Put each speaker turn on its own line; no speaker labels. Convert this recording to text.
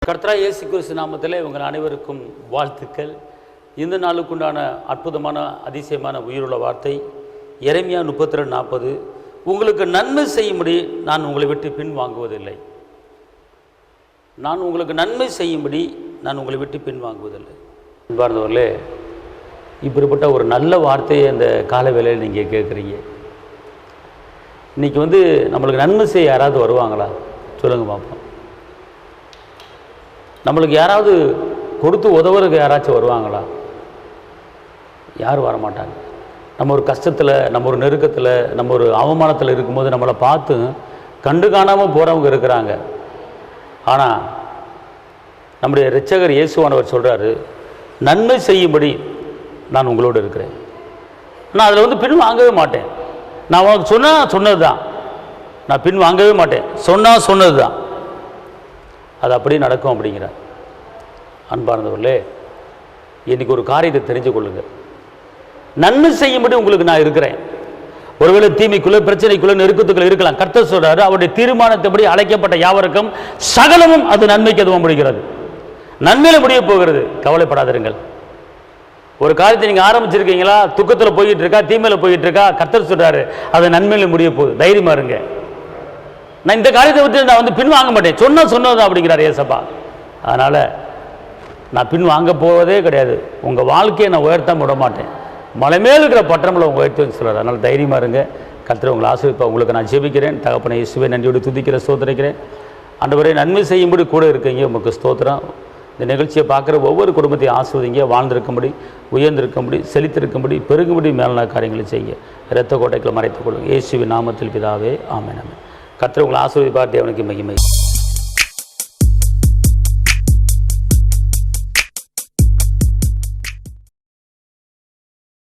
கர்த்தராகிய இயேசு கிறிஸ்து நாமத்திலே உங்கள் அனைவருக்கும் வாழ்த்துக்கள். இந்த நாளுக்குண்டான அற்புதமான அதிசயமான உயிருள்ள வார்த்தை எரேமியா 32:40. உங்களுக்கு நன்மை செய்யும்படி நான் உங்களை விட்டு பின் வாங்குவதில்லை. நான் உங்களுக்கு நன்மை செய்யும்படி நான் உங்களை விட்டு பின் வாங்குவதில்லை. அன்பார்ந்தவர்களே, இப்படிப்பட்ட ஒரு நல்ல வார்த்தையை இந்த கால வேளையில் நீங்கள் கேட்குறீங்க. இன்றைக்கி நம்மளுக்கு நன்மை செய்ய யாராவது வருவாங்களா? சொல்லுங்கள் பார்ப்போம். நம்மளுக்கு யாராவது கொடுத்து உதவுறதுக்கு யாராச்சும் வருவாங்களா? யாரும் வரமாட்டாங்க. நம்ம ஒரு கஷ்டத்தில், நம்ம ஒரு நெருக்கத்தில், நம்ம ஒரு அவமானத்தில் இருக்கும்போது நம்மளை பார்த்து கண்டு காணாமல் போகிறவங்க இருக்கிறாங்க. ஆனால் நம்முடைய இரட்சகர் இயேசுவானவர் சொல்கிறாரு, நன்மை செய்யும்படி நான் உங்களோடு இருக்கிறேன். நான் அதில் பின் வாங்கவே மாட்டேன். நான் உனக்கு சொன்னது தான். நான் பின் வாங்கவே மாட்டேன். சொன்னது தான். அது அப்படியே நடக்கும் அப்படிங்கிறார். அன்பார்ந்தவர்களே, இன்றைக்கி ஒரு காரியத்தை தெரிஞ்சு கொள்ளுங்கள். நன்மை செய்யும்படி உங்களுக்கு நான் இருக்கிறேன். ஒருவேளை தீமைக்குள்ள, பிரச்சனைக்குள்ள, நெருக்கத்துக்குள்ள இருக்கலாம். கர்த்தர் சொல்றாரு, அவருடைய தீர்மானத்தைப்படி அழைக்கப்பட்ட யாவருக்கும் சகலமும் அது நன்மைக்கு எதுவும் முடிகிறது. நன்மையில முடிய போகிறது. கவலைப்படாதிருங்கள். ஒரு காரியத்தை நீங்கள் ஆரம்பிச்சிருக்கீங்களா, துக்கத்தில் போயிட்டு இருக்கா, தீமையில் போயிட்டு இருக்கா, கர்த்தர் சொல்றாரு அது நன்மையில முடிய போகுது. தைரியமா இருங்க. நான் இந்த காரியத்தை விட்டு நான் பின் வாங்க மாட்டேன். சொன்னது அப்படிங்கிறார் ஏசப்பா. அதனால் நான் பின் வாங்க போவதே கிடையாது. உங்கள் வாழ்க்கையை நான் உயர்த்த விட மாட்டேன். மலை மேல் இருக்கிற பட்டணங்களை உங்கள் உயர்த்தி சொல்கிறார். அதனால் தைரியமாக இருங்க. கர்த்தர் உங்களை ஆசீர்வதிப்பா. உங்களுக்கு நான் ஜெபிக்கிறேன். தகப்பனை இயேசுவே நன்றியோடு துதிக்கிறேன், ஸ்தோத்திரிக்கிறேன். ஆண்டவரே, நன்மை செய்யும்படி கூட இருக்கீங்க. உங்களுக்கு ஸ்தோத்திரம். இந்த நிகழ்ச்சியை பார்க்குற ஒவ்வொரு குடும்பத்தையும் ஆசீர்வதிங்க. வாழ்ந்திருக்கும்படி, உயர்ந்திருக்கும்படி, செழித்திருக்கும்படி, பெருகும்படி மேலான காரியங்களை செய்ய இரத்த கோட்டைகளை மறைத்துக் கொள்ளுங்க. இயேசுவின் நாமத்தில் பிதாவே, ஆமென். கர்த்தர் உங்களை ஆசீர்வதிப்பார். தேவனுக்கு மகிமை.